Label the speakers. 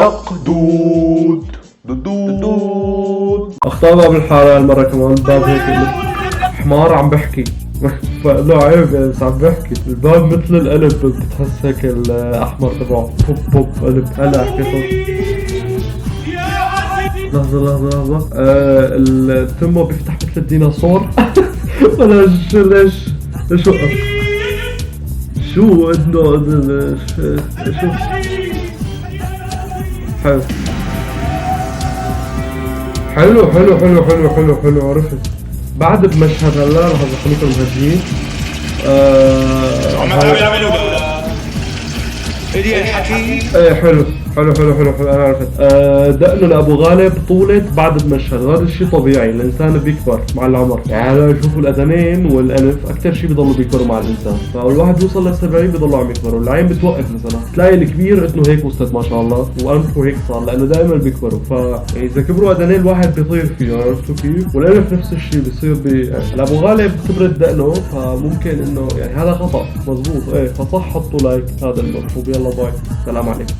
Speaker 1: حلق دود دود دود.
Speaker 2: اخطاء باب الحارة هالمرة كمان. الباب هيك حمار عم بحكي لا عيب بس عم بحكي. الباب مثل القلب، بتحس هيك الاحمر تبعه بوب بوب قلب. هلا احكي صوت. لحظة التمو بيفتح مثل الديناصور. ولا ليش وقف؟ شو انه شو حلو عرفت. بعد بمشهد هلا لحظة خليكم مهديين.
Speaker 3: عم يعملوا هدي الحكي.
Speaker 2: ايه حلو انا عرفت. دقنه لابو غالب طولت بعد المشهد، وهذا الشيء طبيعي. الانسان بيكبر مع العمر، يعني هلا شوفوا الاذنين والانف اكثر شيء بيضلوا بيكبروا مع الانسان. فالواحد بيوصل لل70 بيضلوا عم يكبروا. العين بتوقف مثلا، تلاقي الكبير انه هيك وصلت ما شاء الله، وانفه هيك صار لانه دائما بيكبروا. فاذا كبروا اذنين الواحد بيطير فيه، عرفتوا كيف؟ والانف نفس الشيء بيصير ابو غالب كبرت دقنه، فممكن انه يعني هذا خطا مزبوط. ايه فصح حطوا لايك هذا المطلوب. يلا باي، سلام عليكم.